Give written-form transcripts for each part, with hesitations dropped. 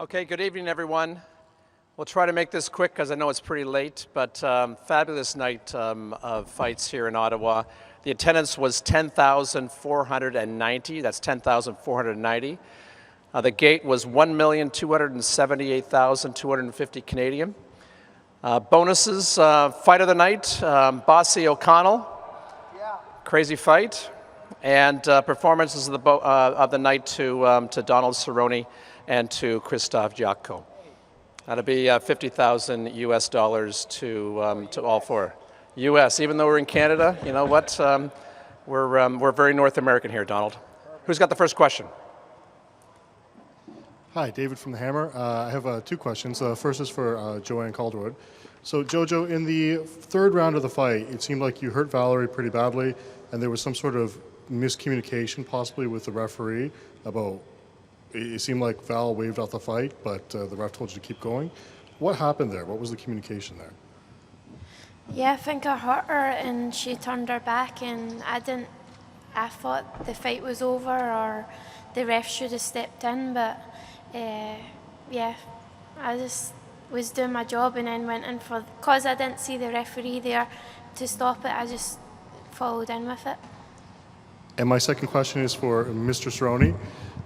Okay, good evening, everyone. We'll try to make this quick because I know it's pretty late, but fabulous night of fights here in Ottawa. The attendance was 10,490. That's 10,490. The gate was 1,278,250 Canadian. Bonuses, fight of the night, Bosse O'Connell, crazy fight, and performances of the night to Donald Cerrone and to Christophe Giacco. That'll be 50,000 US dollars to all four. US, even though we're in Canada, you know what? We're very North American here, Donald. Who's got the first question? Hi, David from the Hammer. I have two questions. First is for Joanne Calderwood. So, Jojo, in the third round of the fight, it seemed like you hurt Valerie pretty badly, and there was some sort of miscommunication, possibly with the referee, about it seemed like Val waved off the fight, but the ref told you to keep going. What happened there? What was the communication there? Yeah, I think I hurt her and she turned her back, and I thought the fight was over or the ref should have stepped in, but yeah, I just was doing my job and then went in because I didn't see the referee there to stop it, I just followed in with it. And my second question is for Mr. Cerrone.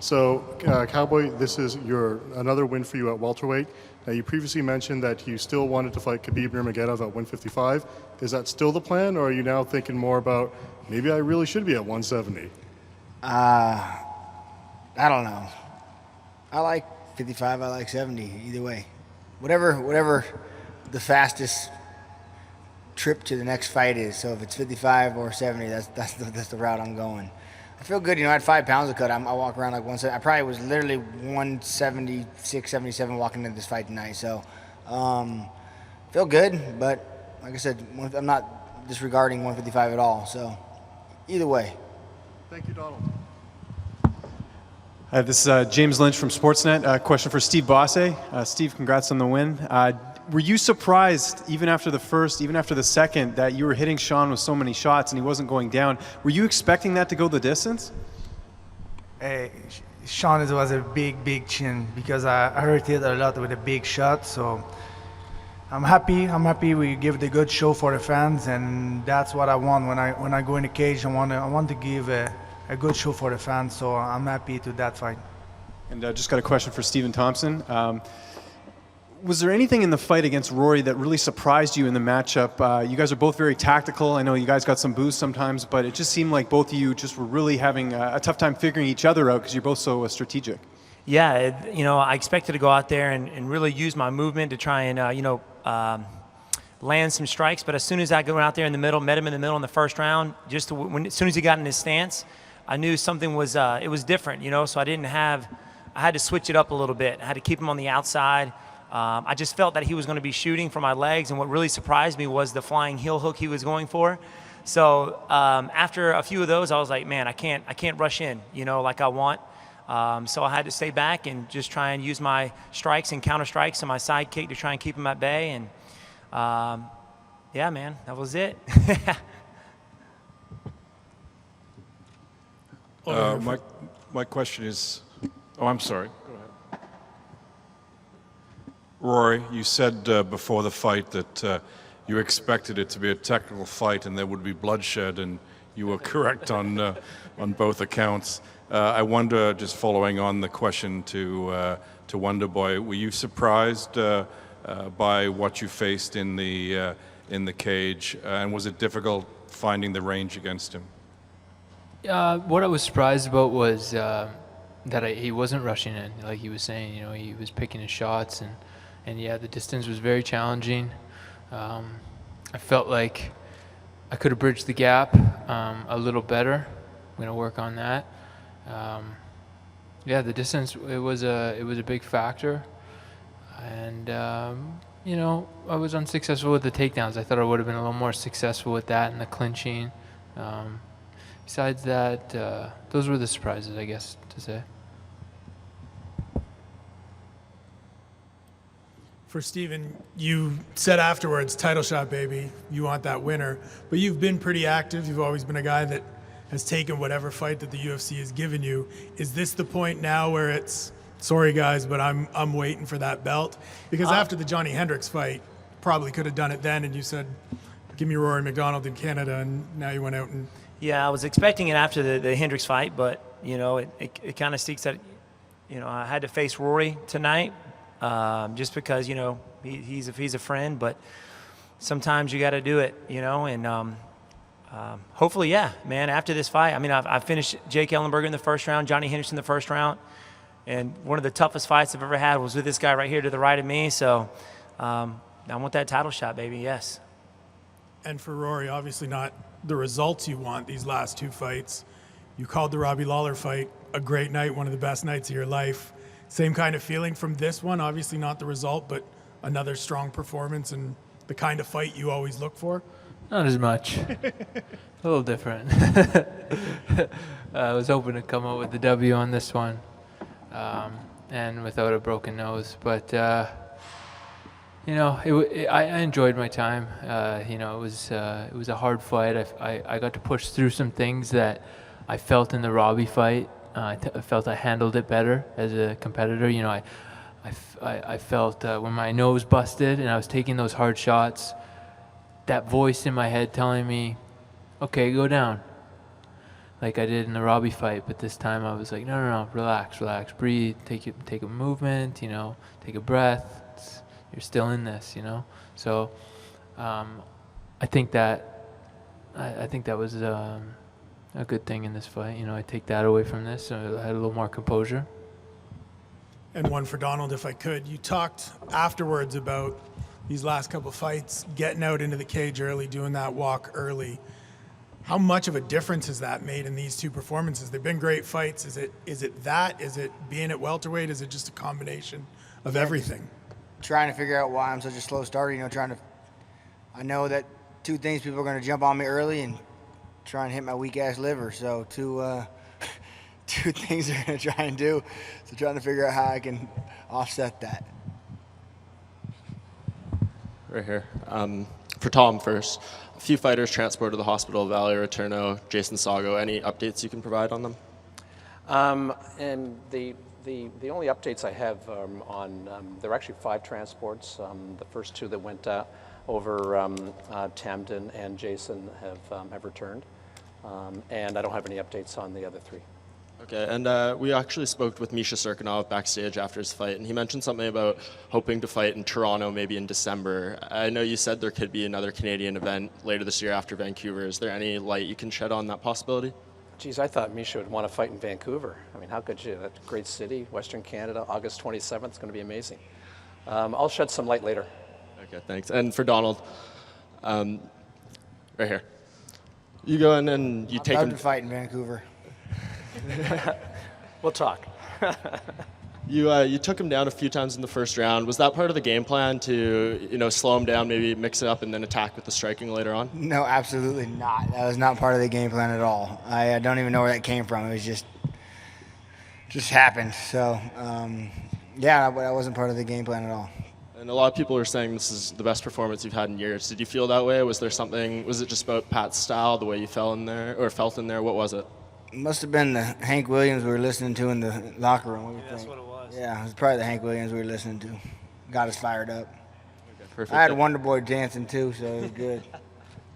So, Cowboy, this is another win for you at welterweight. Now, you previously mentioned that you still wanted to fight Khabib Nurmagomedov at 155. Is that still the plan, or are you now thinking more about maybe I really should be at 170? I don't know. I like 55. I like 70. Either way, whatever the fastest trip to the next fight is. So if it's 55 or 70, that's the route I'm going. I feel good. You know, I had 5 pounds to cut. I walk around like 170. I probably was literally 176, 77 walking into this fight tonight. So, feel good. But like I said, I'm not disregarding 155 at all. So, either way. Thank you, Donald. Hi, this is James Lynch from Sportsnet. Question for Steve Bosse. Steve, congrats on the win. Were you surprised, even after the first, even after the second, that you were hitting Sean with so many shots and he wasn't going down? Were you expecting that to go the distance? Sean was a big chin because I hurt it a lot with a big shot. So I'm happy we give the good show for the fans, and that's what I want when I go in the cage. I want to give a good show for the fans. So I'm happy to that fight. And just got a question for Stephen Thompson. Was there anything in the fight against Rory that really surprised you in the matchup? You guys are both very tactical. I know you guys got some boosts sometimes, but it just seemed like both of you just were really having a tough time figuring each other out because you're both so strategic. Yeah, I expected to go out there and really use my movement to try and, land some strikes. But as soon as I go out there in the middle, met him in the middle in the first round, as soon as he got in his stance, I knew something was, it was different, so I had to switch it up a little bit. I had to keep him on the outside. I just felt that he was going to be shooting for my legs, and what really surprised me was the flying heel hook he was going for. So after a few of those, I was like, man, I can't rush in, like I want. So I had to stay back and just try and use my strikes and counter strikes and my side kick to try and keep him at bay. And yeah, man, that was it. My question is, I'm sorry. Rory, you said before the fight that you expected it to be a technical fight and there would be bloodshed, and you were correct on both accounts. I wonder, just following on the question to Wonder Boy, were you surprised by what you faced in the cage, and was it difficult finding the range against him? What I was surprised about was that he wasn't rushing in, like he was saying. He was picking his shots, and yeah, the distance was very challenging. I felt like I could have bridged the gap a little better. I'm going to work on that. Yeah, the distance, it was a big factor. And, I was unsuccessful with the takedowns. I thought I would have been a little more successful with that and the clinching. Besides that, those were the surprises, I guess, to say. For Steven, you said afterwards, title shot, baby, you want that winner. But you've been pretty active. You've always been a guy that has taken whatever fight that the UFC has given you. Is this the point now where it's sorry guys, but I'm waiting for that belt? Because after the Johnny Hendricks fight, probably could have done it then, and you said, give me Rory McDonald in Canada, and now you went out and... Yeah, I was expecting it after the Hendricks fight, but, you know, it kind of sticks that, you know, I had to face Rory tonight just because, you know, he's a friend, but sometimes you got to do it, you know, and hopefully, yeah, man, after this fight, I mean, I finished Jake Ellenberger in the first round, Johnny Henderson in the first round, and one of the toughest fights I've ever had was with this guy right here to the right of me, so I want that title shot, baby, yes. And for Rory, obviously not the results you want these last two fights. You called the Robbie Lawler fight a great night, one of the best nights of your life. Same kind of feeling from this one, obviously not the result, but another strong performance and the kind of fight you always look for? Not as much. A little different. I was hoping to come out with the W on this one, and without a broken nose. But you know, I enjoyed my time. You know, it was a hard fight. I got to push through some things that I felt in the Robbie fight. I felt I handled it better as a competitor. You know, I felt when my nose busted and I was taking those hard shots, that voice in my head telling me, okay, go down, like I did in the Robbie fight. But this time I was like, no, relax, breathe, take a movement, you know, take a breath. You're still in this, you know. So I think that was a good thing in this fight. You know, I take that away from this. So I had a little more composure. And one for Donald, if I could. You talked afterwards about these last couple fights, getting out into the cage early, doing that walk early. How much of a difference has that made in these two performances? They've been great fights. Is it that? Is it being at welterweight? Is it just a combination of everything? Trying to figure out why I'm such a slow starter, you know, I know that two things people are going to jump on me early and try and hit my weak-ass liver. So two things they're going to try and do. So trying to figure out how I can offset that. Right here. For Tom first, a few fighters transported to the hospital, Valerie Raturno, Jason Sago. Any updates you can provide on them? And the only updates I have there are actually 5 transports. The first 2 that went over Tamden and Jason have returned. And I don't have any updates on the other 3. Okay, and we actually spoke with Misha Serkinov backstage after his fight, and he mentioned something about hoping to fight in Toronto maybe in December. I know you said there could be another Canadian event later this year after Vancouver. Is there any light you can shed on that possibility? Geez, I thought Misha would want to fight in Vancouver. I mean, how could you? That's a great city, Western Canada, August 27th. It's going to be amazing. I'll shed some light later. Okay, thanks. And for Donald, right here. You go in and you take him. I'd fight in Vancouver. We'll talk. You took him down a few times in the first round. Was that part of the game plan to, you know, slow him down, maybe mix it up, and then attack with the striking later on? No, absolutely not. That was not part of the game plan at all. I don't even know where that came from. It was just happened. So, yeah, that wasn't part of the game plan at all. And a lot of people are saying this is the best performance you've had in years. Did you feel that way? Was there something? Was it just about Pat's style, the way you felt in there? What was it? It must have been the Hank Williams we were listening to in the locker room. Yeah, that's what it was. Yeah, it was probably the Hank Williams we were listening to. Got us fired up. Okay, perfect. I had Wonder Boy dancing too, so it was good.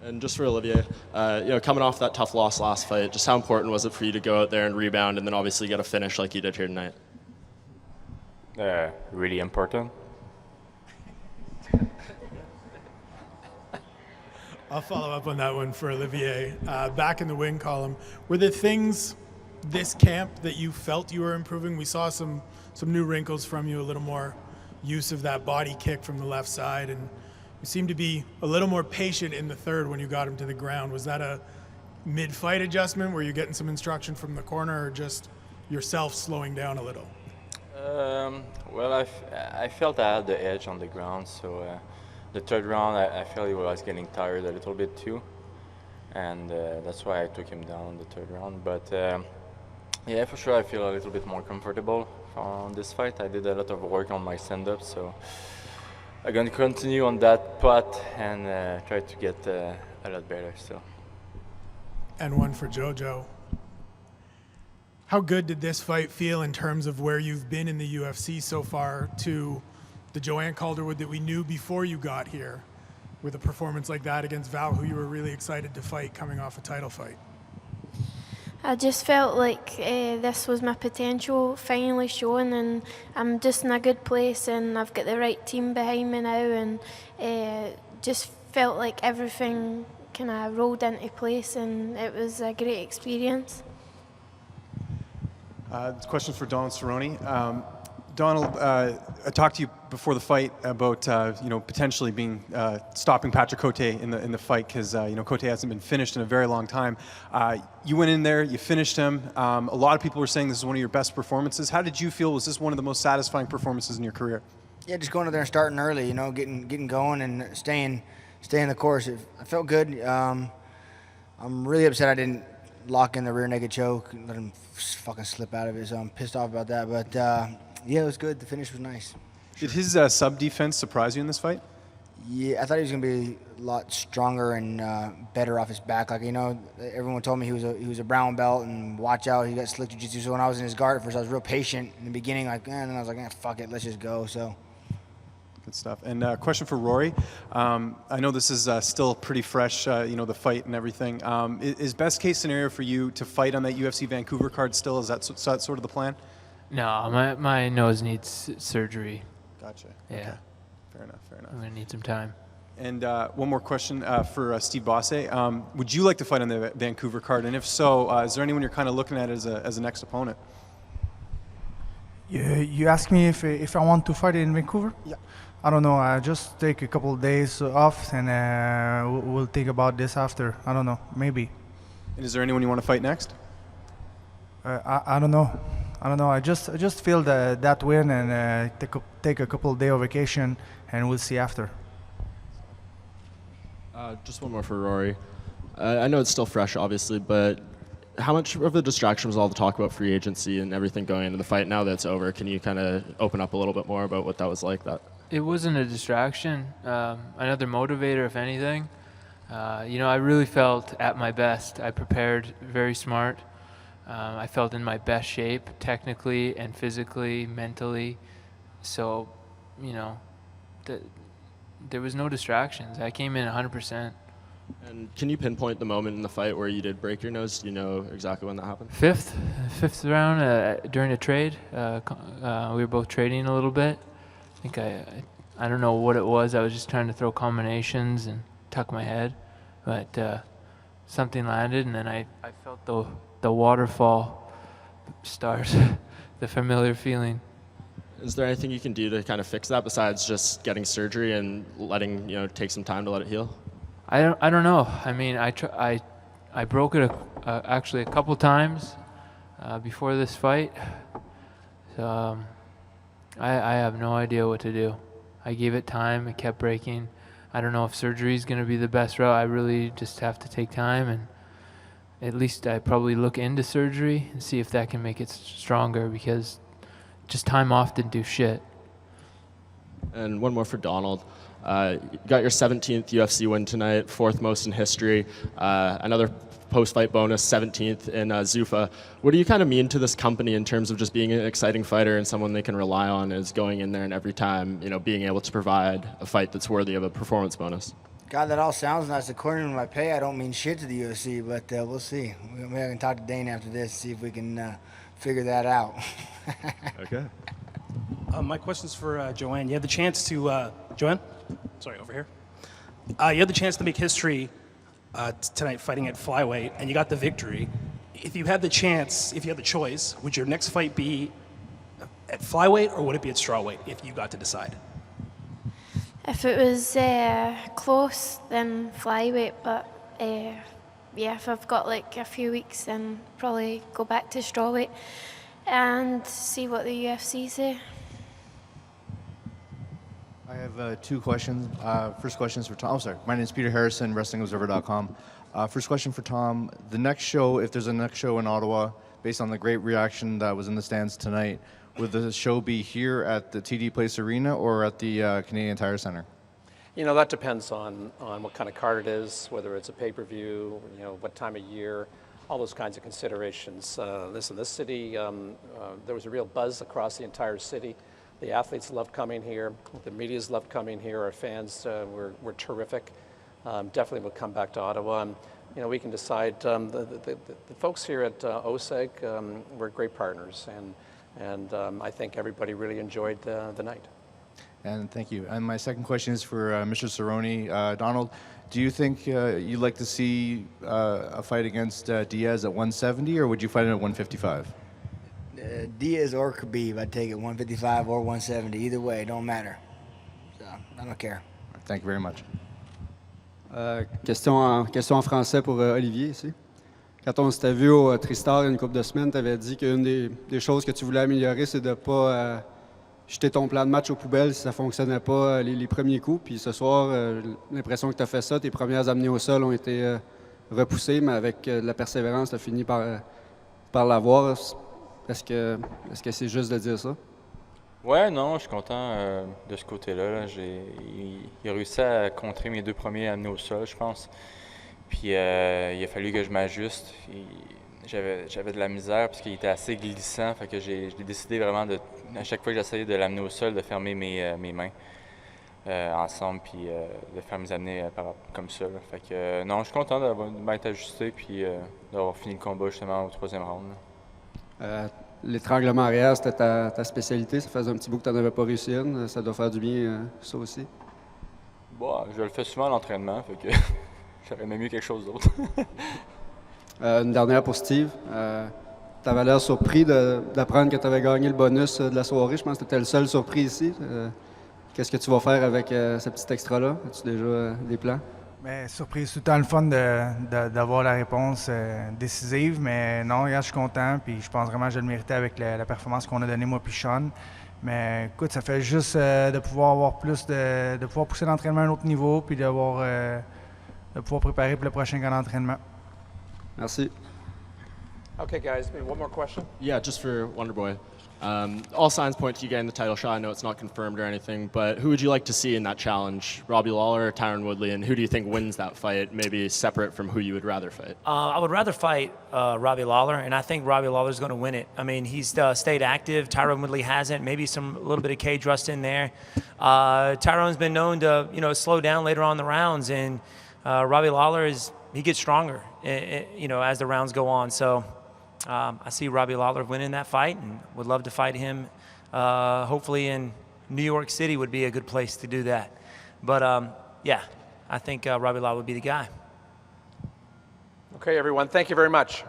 And just for Olivier, you know, coming off that tough loss last fight, just how important was it for you to go out there and rebound and then obviously get a finish like you did here tonight? Really important. I'll follow up on that one for Olivier. Back in the win column, were there things this camp that you felt you were improving? We saw some new wrinkles from you, a little more use of that body kick from the left side, and you seemed to be a little more patient in the third when you got him to the ground. Was that a mid-fight adjustment? Were you getting some instruction from the corner, or just yourself slowing down a little? Well, I felt I had the edge on the ground, so the third round I felt he was getting tired a little bit too, and that's why I took him down the third round. But yeah, for sure I feel a little bit more comfortable on this fight. I did a lot of work on my stand-up, so I'm going to continue on that path and try to get a lot better still. And one for JoJo. How good did this fight feel in terms of where you've been in the UFC so far to the Joanne Calderwood that we knew before you got here, with a performance like that against Val, who you were really excited to fight coming off a title fight? I just felt like this was my potential finally showing, and I'm just in a good place, and I've got the right team behind me now, and just felt like everything kind of rolled into place, and it was a great experience. Questions for Donald Cerrone. Donald, I talked to you before the fight about potentially being stopping Patrick Cote in the fight because Cote hasn't been finished in a very long time. You went in there, you finished him. A lot of people were saying this is one of your best performances. How did you feel? Was this one of the most satisfying performances in your career? Yeah, just going in there and starting early, getting going and staying the course. I felt good. I'm really upset I didn't lock in the rear naked choke, let him fucking slip out of it, so I'm pissed off about that. But yeah, it was good. The finish was nice. Did his sub defense surprise you in this fight? Yeah, I thought he was gonna be a lot stronger and better off his back. Like everyone told me he was a brown belt and watch out, he got slick jiu-jitsu. So when I was in his guard at first, I was real patient in the beginning, and then I was like, fuck it, let's just go. So. Good stuff. And question for Rory. I know this is still pretty fresh, the fight and everything. Is best case scenario for you to fight on that UFC Vancouver card still? Is that sort of the plan? No, my nose needs surgery. Gotcha. Yeah. Okay. Fair enough. I'm going to need some time. And one more question for Steve Bosse. Would you like to fight on the Vancouver card? And if so, is there anyone you're kind of looking at as a next opponent? You asked me if I want to fight in Vancouver? Yeah. I don't know. I just take a couple of days off, and we'll think about this after. I don't know. Maybe. And is there anyone you want to fight next? I don't know. I just feel that win and take a couple of days of vacation, and we'll see after. Just one more for Rory. I know it's still fresh, obviously, but how much of a distraction was all the talk about free agency and everything going into the fight? Now that it's over, can you kind of open up a little bit more about what that was like? It wasn't a distraction. Another motivator, if anything. I really felt at my best. I prepared very smart. I felt in my best shape, technically and physically, mentally. So, there was no distractions. I came in 100%. And can you pinpoint the moment in the fight where you did break your nose? Do you know exactly when that happened? Fifth round during a trade. We were both trading a little bit. I think I don't know what it was. I was just trying to throw combinations and tuck my head, but something landed, and then I felt the waterfall start, the familiar feeling. Is there anything you can do to kind of fix that besides just getting surgery and letting take some time to let it heal? I don't know. I mean, I broke it actually a couple times before this fight. So I have no idea what to do. I gave it time. It kept breaking. I don't know if surgery is going to be the best route. I really just have to take time, and at least I probably look into surgery and see if that can make it stronger, because just time off didn't do shit. And one more for Donald. You got your 17th UFC win tonight, fourth most in history. Another post-fight bonus, 17th in Zuffa. What do you kind of mean to this company in terms of just being an exciting fighter and someone they can rely on as going in there and every time, being able to provide a fight that's worthy of a performance bonus? God, that all sounds nice. According to my pay, I don't mean shit to the UFC, but we'll see. Maybe I can talk to Dane after this, see if we can figure that out. Okay. My question's for Joanne. You had the chance to, Joanne? Sorry, over here. You had the chance to make history tonight fighting at flyweight, and you got the victory. If you had the choice, would your next fight be at flyweight or would it be at strawweight if you got to decide? If it was close, then flyweight, but if I've got like a few weeks, then probably go back to strawweight and see what the UFC say. I have two questions. First question is for Tom. Oh, sorry. My name is Peter Harrison, WrestlingObserver.com. First question for Tom. The next show, if there's a next show in Ottawa, based on the great reaction that was in the stands tonight, would the show be here at the TD Place Arena or at the Canadian Tire Center? That depends on what kind of card it is, whether it's a pay-per-view, what time of year. all those kinds of considerations. Listen, this city, there was a real buzz across the entire city. The athletes loved coming here. The media's loved coming here. Our fans were terrific. Definitely will come back to Ottawa. And, we can decide. The folks here at OSEG were great partners, and I think everybody really enjoyed the night. And thank you. And my second question is for Mr. Cerrone. Donald, do you think you'd like to see a fight against Diaz at 170, or would you fight him at 155? Diaz or Khabib, I'd take it 155 or 170. Either way, it don't matter. So, I don't care. Thank you very much. Question en français pour Olivier ici. Quand on s'était vu au Tristar il y a une couple de semaines, tu avais dit qu'une des choses que tu voulais améliorer, c'est de ne pas jeter ton plan de match aux poubelles si ça ne fonctionnait pas les premiers coups. Puis ce soir, l'impression que tu as fait ça, tes premières amenées au sol ont été repoussées, mais avec de la persévérance, tu as fini par l'avoir. Est-ce que c'est juste de dire ça? Ouais, non, je suis content de ce côté-là. Là. Il a réussi à contrer mes 2 premiers amenés au sol, je pense. Puis il a fallu que je m'ajuste. J'avais de la misère parce qu'il était assez glissant. Fait que j'ai décidé vraiment à chaque fois que j'essayais de l'amener au sol, de fermer mes mains ensemble puis de faire mes amenés comme ça. Là. Fait que non, je suis content de m'être ajusté puis d'avoir fini le combat justement au 3e round. L'étranglement arrière, c'était ta spécialité. Ça faisait un petit bout que tu n'en avais pas réussi une. Ça doit faire du bien, ça aussi. Bon, je le fais souvent à l'entraînement, fait que j'aurais même mieux quelque chose d'autre. Une dernière pour Steve. Tu avais l'air surpris d'apprendre que tu avais gagné le bonus de la soirée. Je pense que tu étais le seul surpris ici. Qu'est-ce que tu vas faire avec ce petit extra-là? As-tu déjà des plans? Mais surprise, tout le temps le fun d'avoir la réponse décisive, mais non, regarde, je suis content, puis je pense vraiment que je le méritais avec la performance qu'on a donnée, moi puis Sean. Mais écoute, ça fait juste de pouvoir avoir plus, de pouvoir pousser l'entraînement à un autre niveau, puis de pouvoir préparer pour le prochain camp d'entraînement. Merci. Okay, guys, maybe one more question. Yeah, just for Wonderboy. All signs point to you getting the title shot. I know it's not confirmed or anything, but who would you like to see in that challenge? Robbie Lawler or Tyron Woodley? And who do you think wins that fight, maybe separate from who you would rather fight? I would rather fight Robbie Lawler, and I think Robbie Lawler's going to win it. I mean, he's stayed active. Tyron Woodley hasn't. Maybe a little bit of cage rust in there. Tyron's been known to, slow down later on in the rounds, and Robbie Lawler he gets stronger, as the rounds go on. So I see Robbie Lawler winning that fight, and would love to fight him. Hopefully in New York City would be a good place to do that. But yeah, I think Robbie Lawler would be the guy. Okay, everyone, thank you very much.